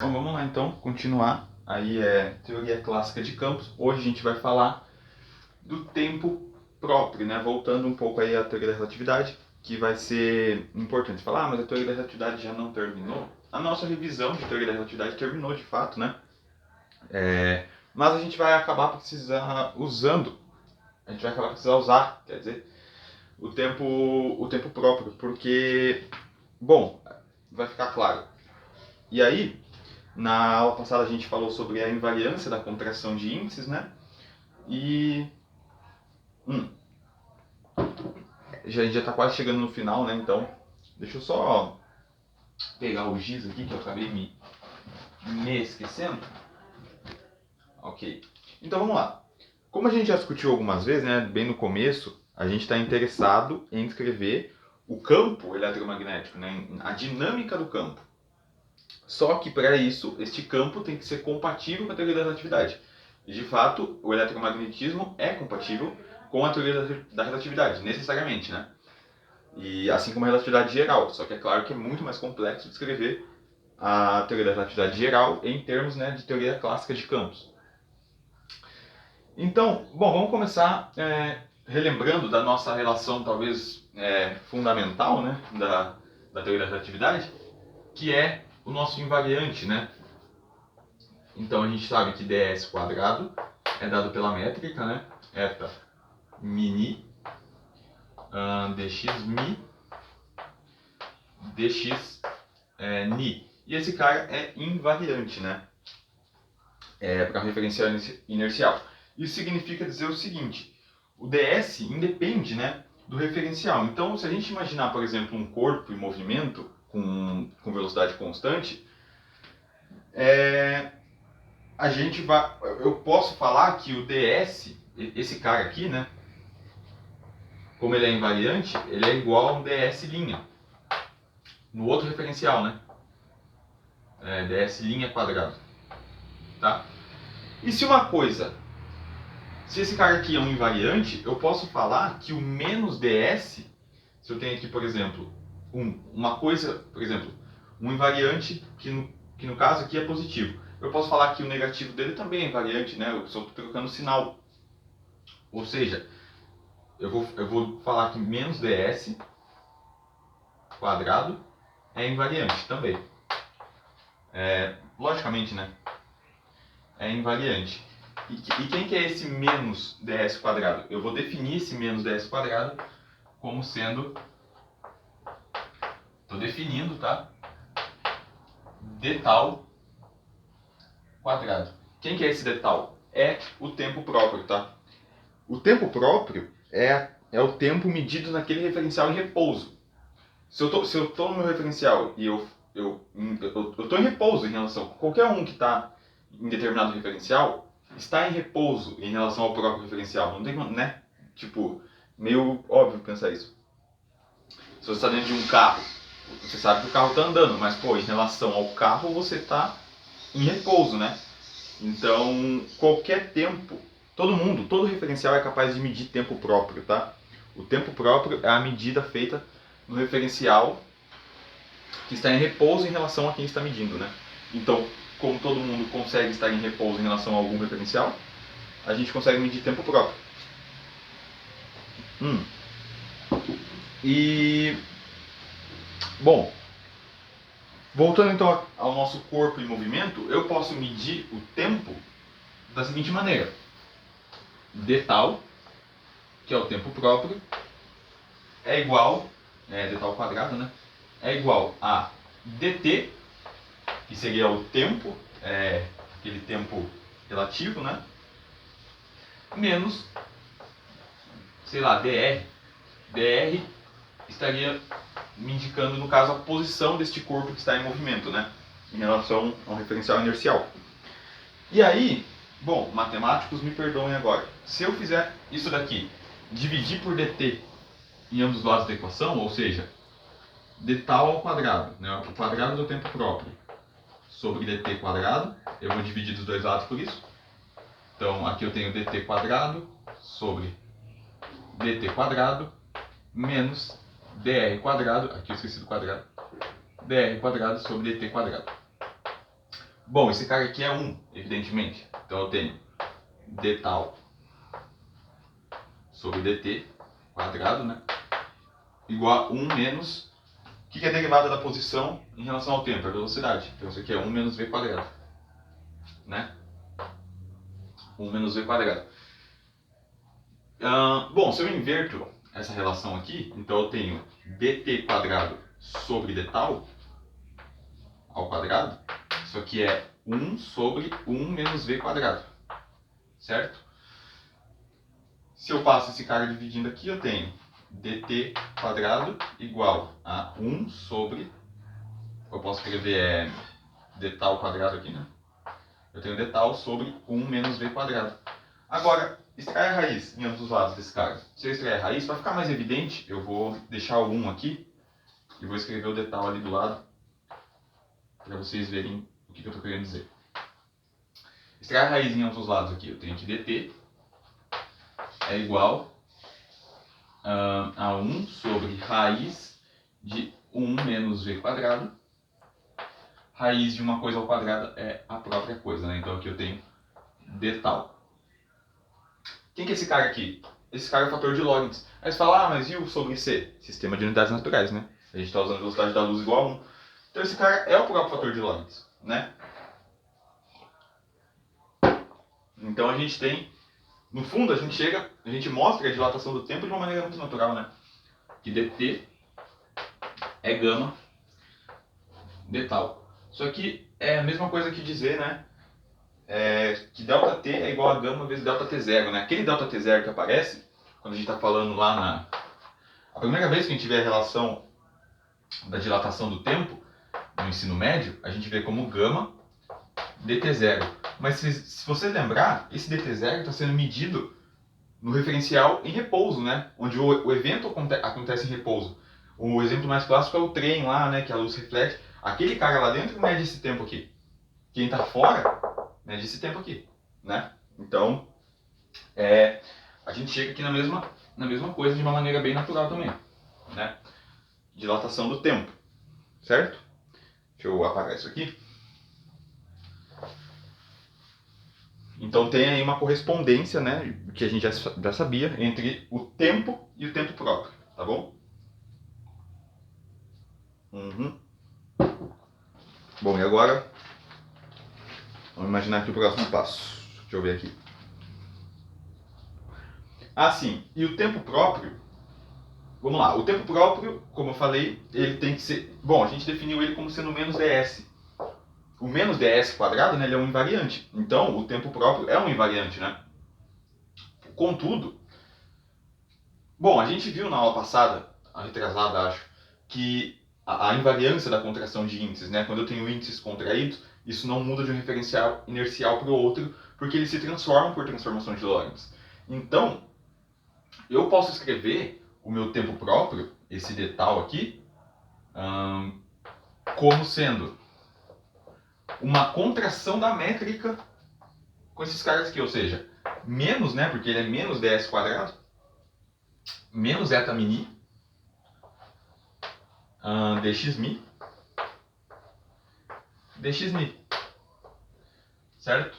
Bom, vamos lá então, continuar. Aí é teoria clássica de campos. Hoje a gente vai falar do tempo próprio, né? Voltando um pouco aí à teoria da relatividade, que vai ser importante falar, mas a teoria da relatividade já não terminou. A nossa revisão de teoria da relatividade terminou de fato, né? Mas a gente vai acabar precisando usar, quer dizer, o tempo próprio, porque, bom, vai ficar claro. E aí, na aula passada a gente falou sobre a invariância da contração de índices, né? E hum, a gente já está quase chegando no final, né? Então, deixa eu só pegar o giz aqui que eu acabei me esquecendo. Ok. Então vamos lá. Como a gente já discutiu algumas vezes, né? Bem no começo, a gente está interessado em descrever o campo eletromagnético, né? A dinâmica do campo. Só que para isso, este campo tem que ser compatível com a teoria da relatividade. E de fato, o eletromagnetismo é compatível com a teoria da relatividade, necessariamente, né? E assim como a relatividade geral. Só que é claro que é muito mais complexo descrever a teoria da relatividade geral em termos, né, de teoria clássica de campos. Então, bom, vamos começar relembrando da nossa relação talvez fundamental, né, da teoria da relatividade, que é o nosso invariante, né? Então a gente sabe que ds quadrado é dado pela métrica, né? Eta mini dx mi dx ni. E esse cara é invariante, né? Para referencial inercial. Isso significa dizer o seguinte: o ds independe, né, do referencial. Então, se a gente imaginar, por exemplo, um corpo em movimento com velocidade constante, eu posso falar que o ds, esse cara aqui, né, como ele é invariante, ele é igual a um ds', no outro referencial, né? ds' quadrado. Tá? E se se esse cara aqui é um invariante, eu posso falar que o menos ds, se eu tenho aqui, por exemplo, por exemplo, um invariante que no caso aqui é positivo. Eu posso falar que o negativo dele também é invariante, né? Eu só estou trocando o sinal. Ou seja, eu vou falar que menos ds quadrado é invariante também. Logicamente, né? É invariante. E quem que é esse menos ds quadrado? Eu vou definir esse menos ds quadrado como sendo... Estou definindo, tá? D tal quadrado. Quem que é esse d tal? É o tempo próprio, tá? O tempo próprio é o tempo medido naquele referencial em repouso. Se eu tô no meu referencial e eu tô em repouso em relação... Qualquer um que está em determinado referencial está em repouso em relação ao próprio referencial. Não tem, né? Tipo, meio óbvio pensar isso. Se você está dentro de um carro, você sabe que o carro está andando, mas, pô, em relação ao carro, você está em repouso, né? Então, qualquer tempo, todo referencial é capaz de medir tempo próprio, tá? O tempo próprio é a medida feita no referencial que está em repouso em relação a quem está medindo, né? Então, como todo mundo consegue estar em repouso em relação a algum referencial, a gente consegue medir tempo próprio. E, bom, voltando então ao nosso corpo em movimento, eu posso medir o tempo da seguinte maneira: d tal, que é o tempo próprio, é igual, d tal quadrado, né? É igual a dt, que seria o tempo, aquele tempo relativo, né? Menos, sei lá, dr. dr estaria me indicando, no caso, a posição deste corpo que está em movimento, né? Em relação ao referencial inercial. E aí, bom, matemáticos me perdoem agora. Se eu fizer isso daqui, dividir por dt em ambos os lados da equação, ou seja, d tal ao quadrado, né? O quadrado do tempo próprio, sobre dt quadrado, eu vou dividir dos dois lados por isso. Então, aqui eu tenho dt quadrado sobre dt quadrado menos dr quadrado, aqui eu esqueci do quadrado, dr quadrado sobre dt quadrado. Bom, esse cara aqui é 1, evidentemente. Então eu tenho d tal sobre dt quadrado, né? Igual a 1 menos... O que é a derivada da posição em relação ao tempo? É a velocidade. Então isso aqui é 1 menos v quadrado, né? 1 menos v quadrado. Bom, se eu inverto essa relação aqui, então eu tenho dt quadrado sobre d tal ao quadrado. Isso aqui é 1 sobre 1 menos v quadrado, certo? Se eu passo esse cara dividindo aqui, eu tenho dt quadrado igual a 1 sobre... Eu posso escrever d tal ao quadrado aqui, né? Eu tenho d tal sobre 1 menos v quadrado. Agora, extrair a raiz em ambos os lados desse cara. Se eu extrair a raiz, para ficar mais evidente, eu vou deixar o 1 aqui e vou escrever o d tal ali do lado para vocês verem o que eu estou querendo dizer. Extrair a raiz em ambos os lados aqui, eu tenho que dt é igual a 1 sobre raiz de 1 menos v quadrado. Raiz de uma coisa ao quadrado é a própria coisa, né? Então aqui eu tenho d tal. Quem que é esse cara aqui? Esse cara é o fator de Lorentz. Aí você fala, mas e o sobre C? Sistema de unidades naturais, né? A gente está usando a velocidade da luz igual a 1. Então esse cara é o próprio fator de Lorentz, né? Então a gente tem, no fundo, a gente mostra a dilatação do tempo de uma maneira muito natural, né? Que dt é gama d tal. Isso aqui é a mesma coisa que dizer, né? Que ΔT é igual a gama vezes ΔT0, né? Aquele ΔT0 que aparece, quando a gente está falando lá na... A primeira vez que a gente vê a relação da dilatação do tempo no ensino médio, a gente vê como gama dt0. Mas se você lembrar, esse dt0 está sendo medido no referencial em repouso, né? Onde o evento acontece em repouso. O exemplo mais clássico é o trem lá, né? Que a luz reflete. Aquele cara lá dentro mede esse tempo aqui. Quem está fora mede esse tempo aqui, né? Então, a gente chega aqui na mesma coisa de uma maneira bem natural também, né? Dilatação do tempo, certo? Deixa eu apagar isso aqui. Então tem aí uma correspondência, né, que a gente já sabia, entre o tempo e o tempo próprio, tá bom? Bom, e agora, vamos imaginar aqui o próximo passo. Deixa eu ver aqui. Ah, sim, e o tempo próprio, vamos lá, o tempo próprio, como eu falei, ele tem que ser... Bom, a gente definiu ele como sendo menos ds. O menos ds quadrado, né, ele é um invariante. Então, o tempo próprio é um invariante, né? Contudo, bom, a gente viu na aula passada, a retrasada, acho, que a invariância da contração de índices, né? Quando eu tenho índices contraídos, isso não muda de um referencial inercial para o outro, porque eles se transformam por transformação de Lorentz. Então, eu posso escrever o meu tempo próprio, esse d tal aqui, como sendo uma contração da métrica com esses caras aqui, ou seja, menos, né, porque ele é menos ds quadrado, menos eta mini, dxmi, dxmi, certo?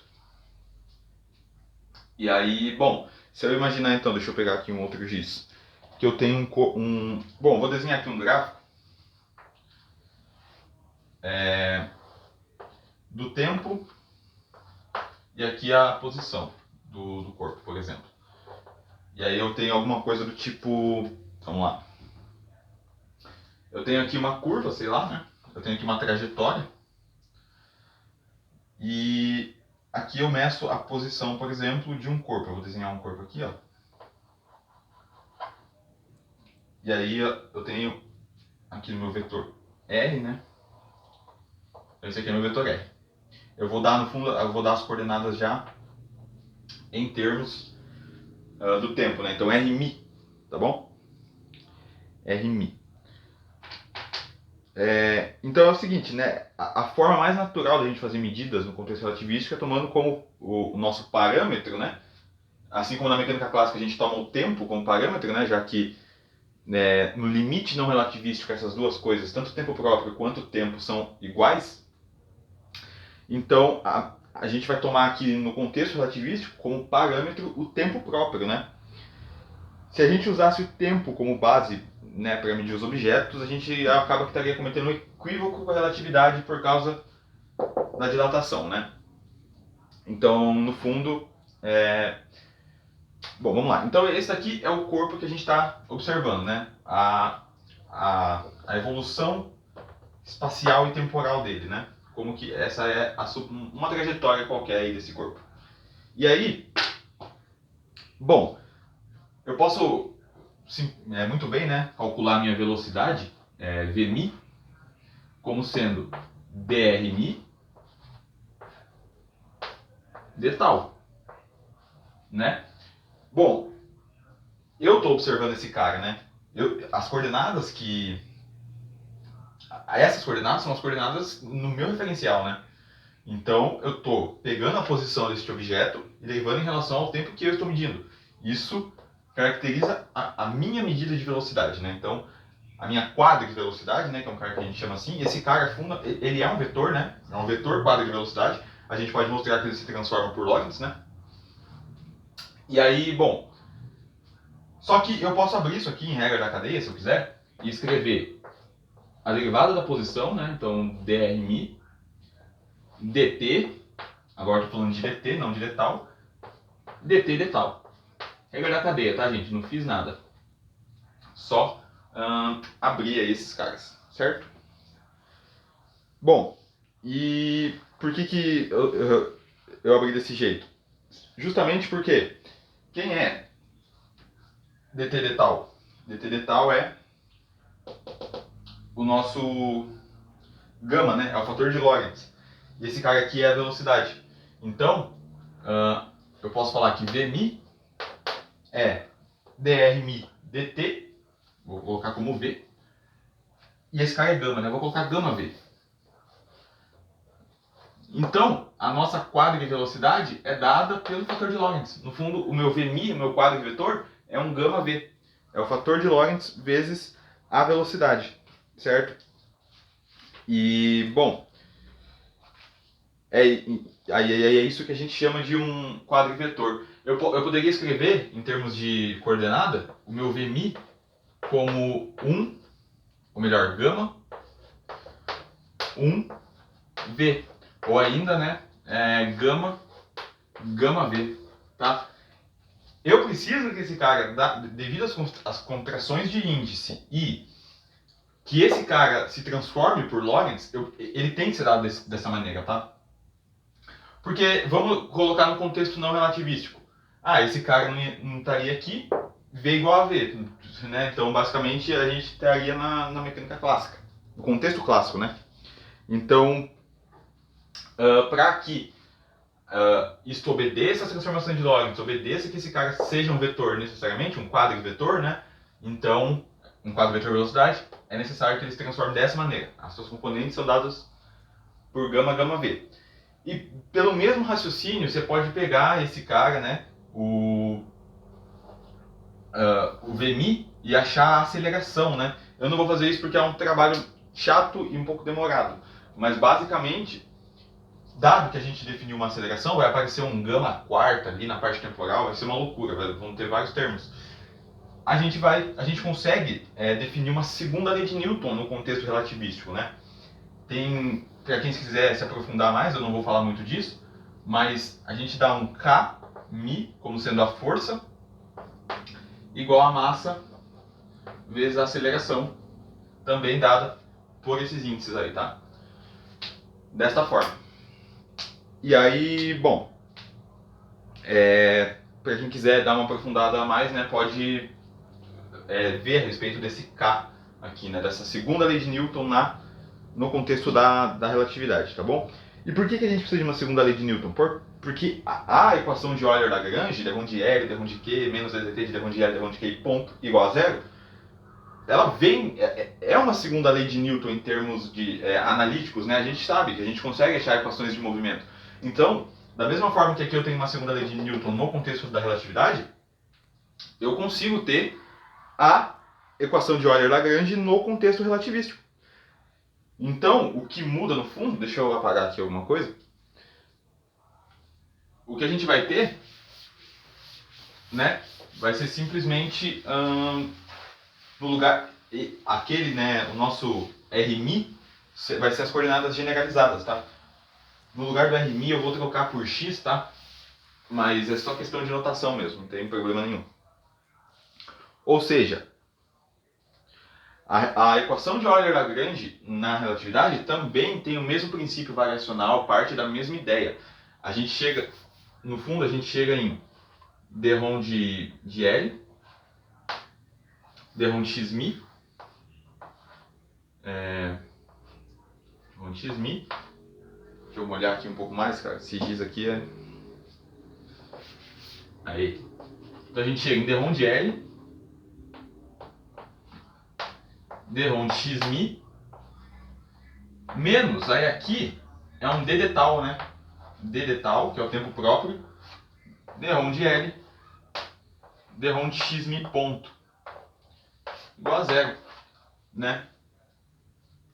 E aí, bom, se eu imaginar então, deixa eu pegar aqui um outro giz, que eu tenho bom, vou desenhar aqui um gráfico do tempo e aqui a posição do corpo, por exemplo. E aí eu tenho alguma coisa do tipo, vamos lá, eu tenho aqui uma curva, sei lá, né? Eu tenho aqui uma trajetória e aqui eu meço a posição, por exemplo, de um corpo. Eu vou desenhar um corpo aqui, ó. E aí eu tenho aqui no meu vetor R, né? Esse aqui é meu vetor R. Eu vou dar, no fundo, eu vou dar as coordenadas já em termos do tempo, né? Então Rmi, tá bom? Rmi. Então é o seguinte, né? A forma mais natural da gente fazer medidas no contexto relativístico é tomando como o nosso parâmetro, né? Assim como na mecânica clássica a gente toma o tempo como parâmetro, né? Já que no limite não relativístico essas duas coisas, tanto o tempo próprio quanto o tempo, são iguais. Então, a gente vai tomar aqui no contexto relativístico como parâmetro o tempo próprio, né? Se a gente usasse o tempo como base, né, para medir os objetos, a gente acaba que estaria cometendo um equívoco com a relatividade por causa da dilatação, né? Então, no fundo, bom, vamos lá. Então, esse aqui é o corpo que a gente está observando, né? A evolução espacial e temporal dele, né? Como que essa é uma trajetória qualquer aí desse corpo. E aí, bom, eu posso muito bem, né, calcular a minha velocidade, Vmi, como sendo drmi de tal, né? Bom, eu estou observando esse cara, né? As coordenadas que... Essas coordenadas são as coordenadas no meu referencial, né? Então, eu estou pegando a posição deste objeto e levando em relação ao tempo que eu estou medindo. Isso caracteriza a minha medida de velocidade, né? Então, a minha quadra de velocidade, né, que é um cara que a gente chama assim, e esse cara ele é um vetor, né? É um vetor quadra de velocidade. A gente pode mostrar que ele se transforma por Lorentz, né? E aí, bom, só que eu posso abrir isso aqui em regra da cadeia, se eu quiser, e escrever a derivada da posição, né? Então, drmi dt, agora estou falando de dt, não de detal, dt detal. Regra da cadeia, tá, gente? Não fiz nada. Só abrir aí esses caras, certo? Bom, e por que eu abri desse jeito? Justamente porque quem é dt detal? Dt detal é o nosso gama, né? É o fator de Lorentz. E esse cara aqui é a velocidade. Então, eu posso falar que Vmi é drmi dt, vou colocar como V, e esse cara é gama, né? Eu vou colocar gama V. Então, a nossa quadra de velocidade é dada pelo fator de Lorentz. No fundo, o meu Vmi, o meu quadro de vetor, é um gama V. É o fator de Lorentz vezes a velocidade, certo? E, bom, é isso que a gente chama de um quadro vetor. Eu poderia escrever, em termos de coordenada, o meu Vmi como 1, ou melhor, gama 1V. Ou ainda, né, gama V, tá? Eu preciso que esse cara, devido às contrações de índice e que esse cara se transforme por Lorentz, ele tem que ser dado dessa maneira, tá? Porque vamos colocar no contexto não relativístico. Esse cara não estaria aqui, V igual a V, né? Então, basicamente, a gente estaria na mecânica clássica, no contexto clássico, né? Então, para que isto obedeça às transformações de Lorentz, obedeça que esse cara seja um vetor necessariamente, um quadro vetor, né? Então, um quadro vetor velocidade, é necessário que ele se transforme dessa maneira. As suas componentes são dadas por gama V. E pelo mesmo raciocínio, você pode pegar esse cara, né, o Vmi, e achar a aceleração, né? Eu não vou fazer isso porque é um trabalho chato e um pouco demorado. Mas basicamente, dado que a gente definiu uma aceleração, vai aparecer um gama quarta ali na parte temporal, vai ser uma loucura, vão ter vários termos. A gente consegue definir uma segunda lei de Newton no contexto relativístico, né? Tem, para quem quiser se aprofundar mais, eu não vou falar muito disso, mas a gente dá um Kmi como sendo a força igual a massa vezes a aceleração, também dada por esses índices aí, tá? Desta forma. E aí, bom, para quem quiser dar uma aprofundada a mais, né, pode ver a respeito desse K aqui, né, dessa segunda lei de Newton no contexto da relatividade, tá bom? E por que a gente precisa de uma segunda lei de Newton? Porque a equação de Euler-Lagrange, d de L, d de Q, menos dt de d de L, d de Q, ponto, igual a zero, ela vem, é uma segunda lei de Newton em termos de analíticos, né? A gente sabe que a gente consegue achar equações de movimento. Então, da mesma forma que aqui eu tenho uma segunda lei de Newton no contexto da relatividade, eu consigo ter a equação de Euler-Lagrange no contexto relativístico. Então, o que muda no fundo, deixa eu apagar aqui alguma coisa, o que a gente vai ter, né, vai ser simplesmente no lugar, aquele, né, o nosso RMI vai ser as coordenadas generalizadas, tá? No lugar do RMI eu vou trocar por x, tá? Mas é só questão de notação mesmo, não tem problema nenhum. Ou seja, a equação de Euler-Lagrange na relatividade também tem o mesmo princípio variacional, parte da mesma ideia. A gente chega, no fundo, a gente chega em d-ROM de L, d-ROM de xmi, d-ROM de xmi. Deixa eu molhar aqui um pouco mais, cara. Esse giz aqui é... Aí. Então a gente chega em d-ROM de L, d-ROM de xmi, menos, aí aqui é um dd tal, né? dd tal, que é o tempo próprio, d-ROM de L, d-ROM de xmi ponto, igual a zero, né?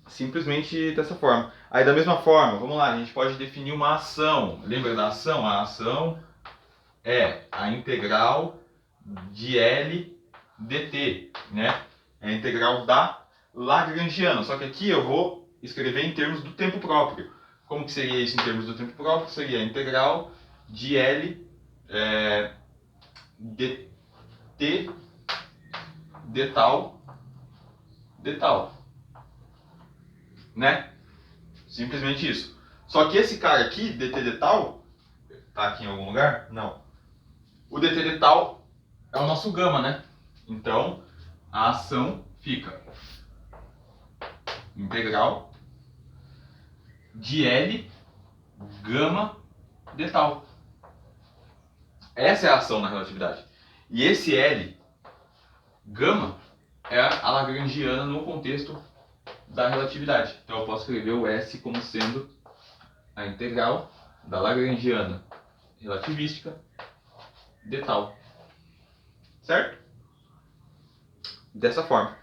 Simplesmente dessa forma. Aí da mesma forma, vamos lá, a gente pode definir uma ação. Lembra da ação? A ação é a integral de L dt, né? É a integral da Lagrangiana. Só que aqui eu vou escrever em termos do tempo próprio. Como que seria isso em termos do tempo próprio? Seria a integral de L dt d tal, né? Simplesmente isso. Só que esse cara aqui, dt de tal, tá aqui em algum lugar? Não. O dt de tal é o nosso gama, né? Então, a ação fica integral de L gama de tal. Essa é a ação na relatividade. E esse L gama é a lagrangiana no contexto da relatividade. Então eu posso escrever o S como sendo a integral da lagrangiana relativística de tal. Certo? Dessa forma.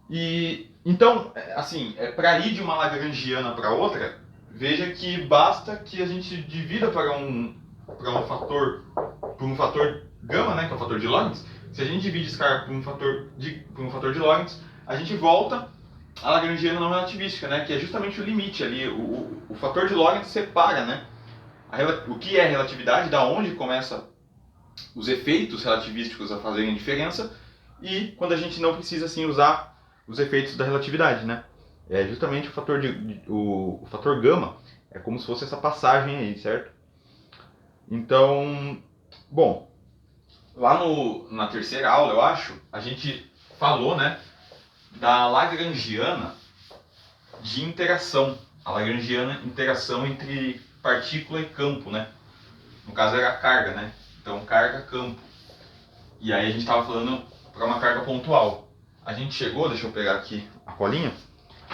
E então, assim, para ir de uma lagrangiana para outra, veja que basta que a gente divida para um fator, por um fator gama, né, que é o fator de Lorentz. Se a gente divide esse cara por um fator de Lorentz, a gente volta à lagrangiana não relativística, né, que é justamente o limite ali. O fator de Lorentz separa, né, o que é relatividade, da onde começa os efeitos relativísticos a fazerem diferença, e quando a gente não precisa assim usar os efeitos da relatividade, né? É justamente o fator gama é como se fosse essa passagem aí, certo? Então, bom, lá na terceira aula, eu acho, a gente falou, né, da lagrangiana de interação, a lagrangiana interação entre partícula e campo, né? No caso era a carga, né? Então carga-campo. E aí a gente estava falando para uma carga pontual. A gente chegou, deixa eu pegar aqui a colinha,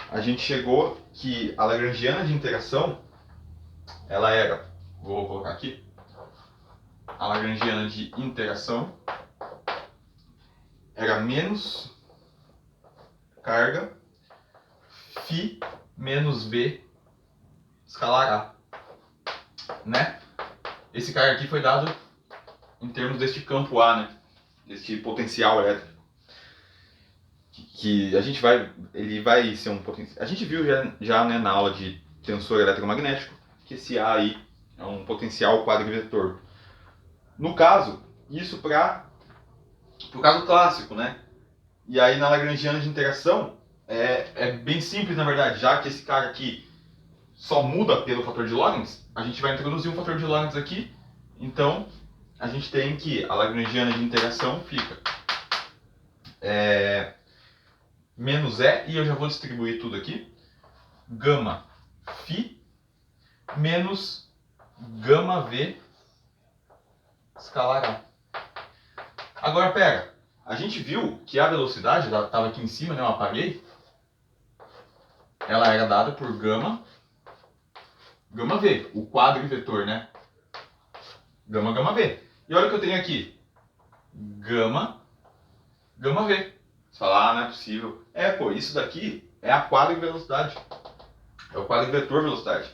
a gente chegou que a lagrangiana de interação, ela era, vou colocar aqui, a lagrangiana de interação era menos carga φ menos v escalar a, né? Esse cara aqui foi dado em termos deste campo A, né? Deste potencial elétrico. Que a gente ele vai ser um potencial. A gente viu já né, na aula de tensor eletromagnético que esse A aí é um potencial quadrivetor. No caso, isso para o caso clássico, né? E aí na lagrangiana de interação é bem simples na verdade, já que esse cara aqui só muda pelo fator de Lorentz, a gente vai introduzir um fator de Lorentz aqui, então a gente tem que a lagrangiana de interação fica menos E, e eu já vou distribuir tudo aqui, gama φ menos gama V escalar A. Agora pega, a gente viu que a velocidade, estava aqui em cima, né, eu apaguei, ela era dada por gama V, o quadrivetor, né? Gama V. E olha o que eu tenho aqui, gama V. Você fala, não é possível. Pô, isso daqui é a quadrivelocidade. É o quadrivetor velocidade.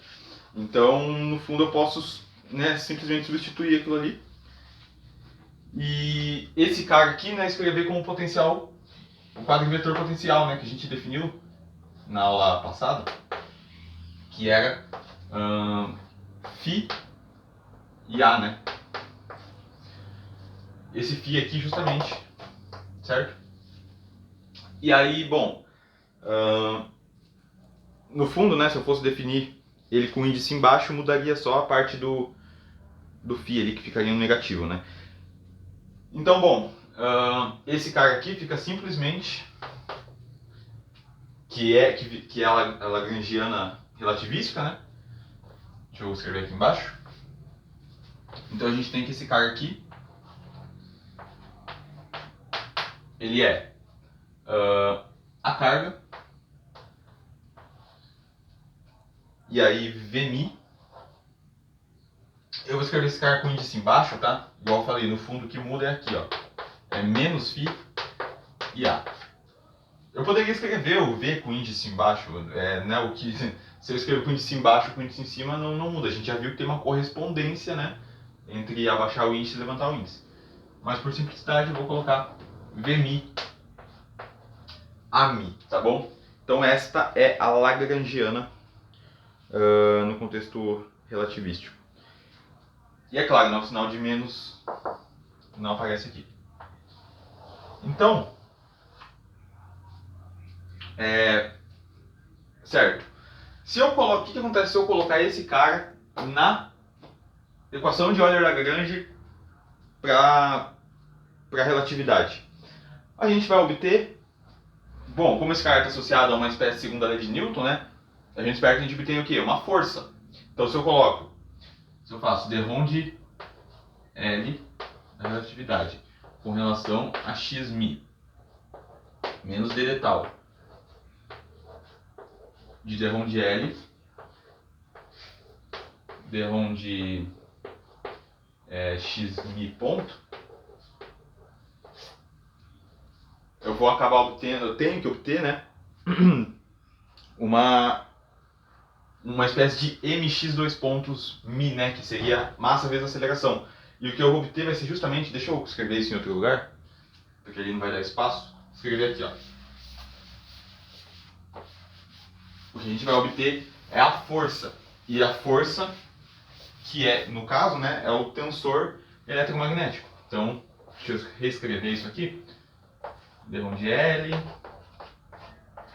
Então, no fundo, eu posso né, simplesmente substituir aquilo ali. E esse cara aqui, né, escrever como potencial, o quadro vetor potencial, né, que a gente definiu na aula passada, que era φ e A, né? Esse φ aqui justamente, certo? E aí, bom, no fundo, né, se eu fosse definir ele com índice embaixo, mudaria só a parte do φ ali, que ficaria no negativo, né? Então, bom, esse cara aqui fica simplesmente que é a lagrangiana relativística, né? Deixa eu escrever aqui embaixo. Então a gente tem que esse cara aqui, ele é a carga, e aí Vmi. Eu vou escrever esse cara com índice embaixo, tá? Igual eu falei, no fundo o que muda é aqui, ó. É menos φ e A. Eu poderia escrever o V com índice embaixo, né, o que, se eu escrever com índice embaixo e com índice em cima, não muda. A gente já viu que tem uma correspondência, né, entre abaixar o índice e levantar o índice. Mas por simplicidade eu vou colocar Vmi, Ami, tá bom? Então esta é a lagrangiana no contexto relativístico. E é claro, né, o sinal de menos não aparece aqui. Então, certo. O que acontece se eu colocar esse cara na equação de Euler-Lagrange para relatividade? A gente vai obter, bom, como esse cara está associado a uma espécie de segunda lei de Newton, né? A gente espera que a gente obtenha o quê? Uma força. Então se eu faço d rho de L da relatividade com relação a xmi menos d tal de d rho de L, d rho de xmi ponto, eu vou acabar obtendo, eu tenho que obter, né, uma espécie de mx dois pontos mi, né, que seria massa vezes aceleração. E o que eu vou obter vai ser justamente, deixa eu escrever isso em outro lugar, porque ali não vai dar espaço. Escrever aqui, ó. O que a gente vai obter é a força. E a força, que é, no caso, né, é o tensor eletromagnético. Então, deixa eu reescrever isso aqui. d rho de L,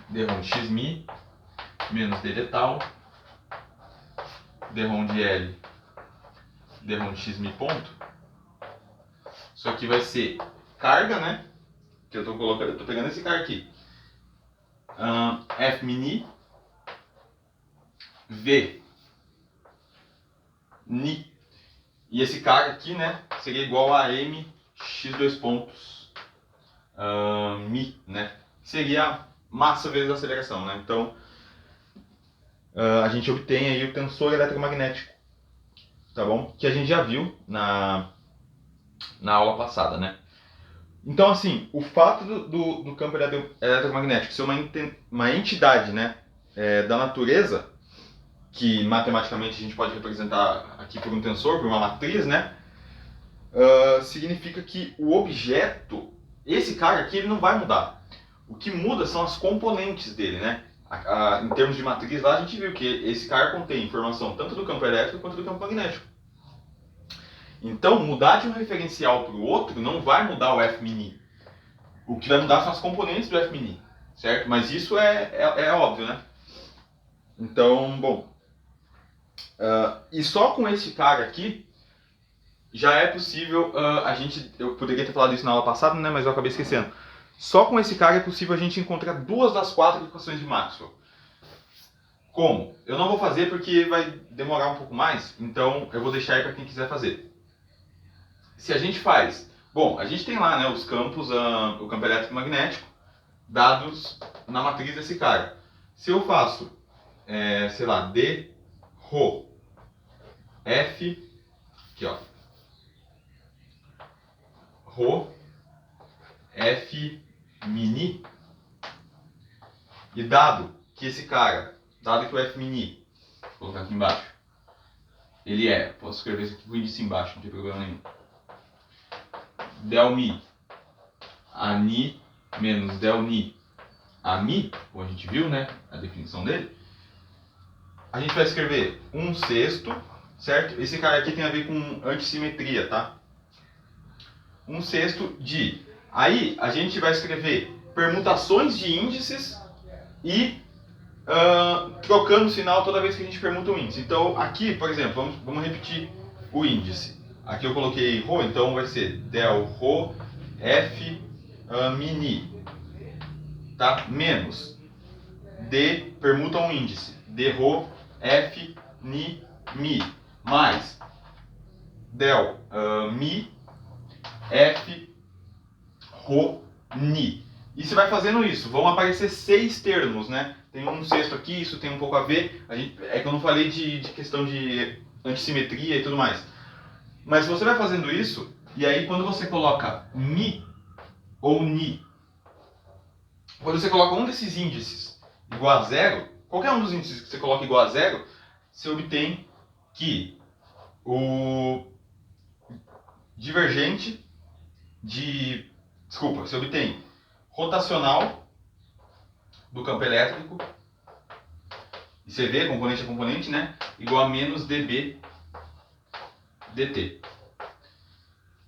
d rho de xmi, menos d tal, d rho de L, d rho de xmi ponto. Isso aqui vai ser carga, né? Que eu tô pegando esse cara aqui. F mini V ni. E esse cara aqui, né, seria igual a m x dois pontos mi, né? Seria massa vezes aceleração, né? Então a gente obtém aí o tensor eletromagnético, tá bom? Que a gente já viu na aula passada, né? Então, assim, o fato do campo eletromagnético ser uma entidade, né, da natureza, que matematicamente a gente pode representar aqui por um tensor, por uma matriz, né, significa que o objeto, esse cara aqui, ele não vai mudar. O que muda são as componentes dele, né? Em termos de matriz, lá a gente viu que esse cara contém informação tanto do campo elétrico quanto do campo magnético. Então, mudar de um referencial para o outro não vai mudar o F mini. O que vai mudar são as componentes do F mini, certo? Mas isso é óbvio, né? Então, bom. E só com esse cara aqui, já é possível eu poderia ter falado isso na aula passada, né? Mas eu acabei esquecendo. Só com esse cara é possível a gente encontrar 2 das 4 equações de Maxwell. Como? Eu não vou fazer porque vai demorar um pouco mais, então eu vou deixar aí para quem quiser fazer. Se a gente faz... Bom, a gente tem lá, né, os campos, o campo elétrico e magnético, dados na matriz desse cara. Se eu faço, sei lá, D, Rho, F, aqui ó, Rho, F, mini, e dado que esse cara, dado que o F mini, vou colocar aqui embaixo, ele é, posso escrever isso aqui com o índice embaixo, não tem problema nenhum. Del mi a ni menos del ni a mi, como a gente viu, né, a definição dele, a gente vai escrever 1/6, certo? Esse cara aqui tem a ver com antissimetria, tá? 1/6 de... Aí a gente vai escrever permutações de índices e trocando o sinal toda vez que a gente permuta um índice. Então aqui, por exemplo, vamos repetir o índice. Aqui eu coloquei ρ, então vai ser del ρ f mini, tá? Menos d, permuta um índice, d ρ f ni mi, mais del mi f ρ ni. E você vai fazendo isso, vão aparecer 6 termos, né? Tem 1/6 aqui, isso tem um pouco a ver. É que eu não falei de questão de antissimetria e tudo mais. Mas você vai fazendo isso, e aí quando você coloca mi ou ni, quando você coloca um desses índices igual a zero, qualquer um dos índices que você coloca igual a zero, você obtém que o divergente de... Desculpa, você obtém rotacional do campo elétrico, e você vê, componente a componente, né? Igual a menos dB dt.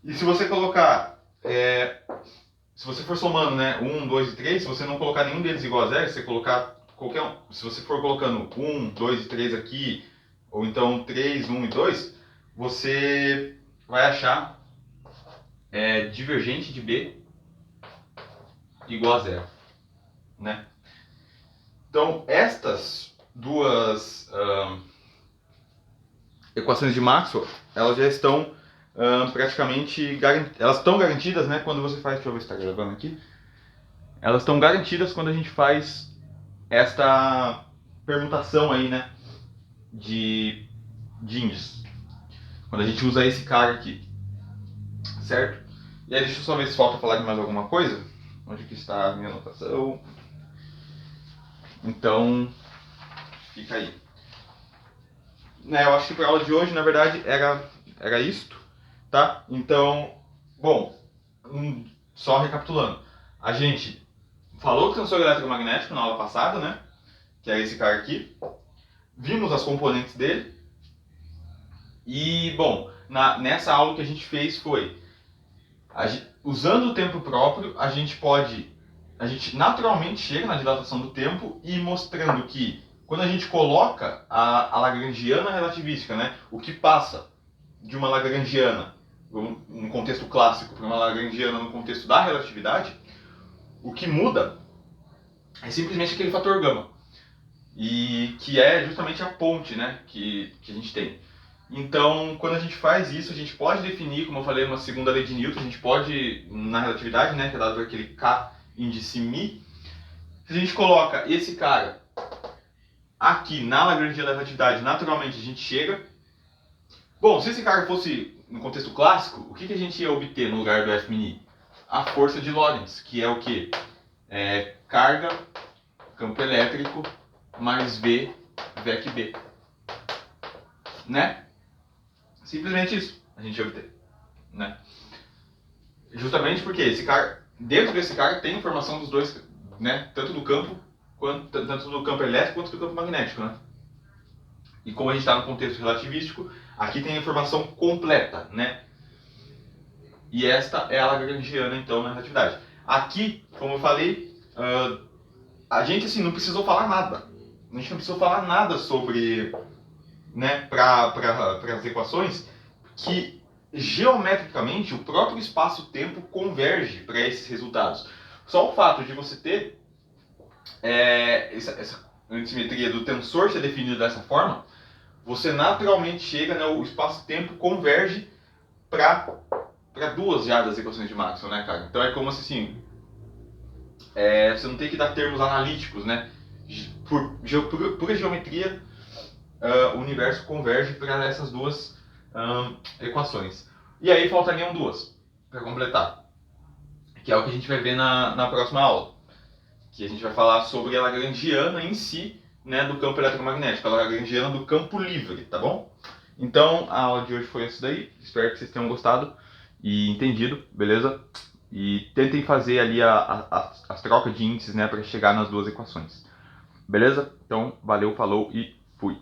E se você colocar, se você for somando, né, 1, 2 e 3, se você não colocar nenhum deles igual a zero, se você colocar qualquer um, se você for colocando 1, 2 e 3 aqui, ou então 3, 1 e 2, você vai achar divergente de B igual a zero, né? Então, estas duas equações de Maxwell, elas já estão praticamente elas estão garantidas, né, quando você faz, deixa eu ver se está gravando aqui, elas estão garantidas quando a gente faz esta permutação aí, né, de índices, quando a gente usa esse cara aqui, certo? E aí deixa eu só ver se falta falar de mais alguma coisa. Onde que está a minha anotação? Então, fica aí. Eu acho que para a aula de hoje, na verdade, era isto, tá? Então, bom, só recapitulando. A gente falou do tensor eletromagnético na aula passada, né? Que é esse cara aqui. Vimos as componentes dele. E, bom, nessa aula que a gente fez foi... usando o tempo próprio, a gente naturalmente chega na dilatação do tempo e mostrando que quando a gente coloca a lagrangiana relativística, né, o que passa de uma lagrangiana no contexto clássico para uma lagrangiana no contexto da relatividade, o que muda é simplesmente aquele fator gama, e que é justamente a ponte, né, que a gente tem. Então, quando a gente faz isso, a gente pode definir, como eu falei, uma segunda lei de Newton, a gente pode, na relatividade, né, que é dado por aquele K índice μ, se a gente coloca esse cara aqui na lagrangiana da relatividade, naturalmente a gente chega. Bom, se esse cara fosse no contexto clássico, o que a gente ia obter no lugar do F mini? A força de Lorentz, que é o quê? Carga, campo elétrico, mais V, VEC B. Né? Simplesmente isso a gente ia obter, né? Justamente porque esse cara, dentro desse cara tem informação dos dois, né? Tanto do campo elétrico quanto do campo magnético, né? E como a gente está no contexto relativístico, aqui tem a informação completa, né? E esta é a lagrangiana, então, na relatividade. Aqui, como eu falei, a gente assim não precisou falar nada. A gente não precisou falar nada sobre, né, para as equações, que geometricamente o próprio espaço-tempo converge para esses resultados. Só o fato de você ter essa antissimetria do tensor ser definido dessa forma, você naturalmente chega, né, o espaço-tempo converge para duas já das equações de Maxwell, né, cara? Então é como se assim, você não tem que dar termos analíticos, né? Por pura geometria, o universo converge para essas duas equações. E aí faltariam duas para completar, que é o que a gente vai ver na próxima aula, que a gente vai falar sobre a lagrangiana em si, né, do campo eletromagnético, a lagrangiana do campo livre, tá bom? Então, a aula de hoje foi isso daí. Espero que vocês tenham gostado e entendido, beleza? E tentem fazer ali as trocas de índices, né, para chegar nas duas equações. Beleza? Então, valeu, falou e fui.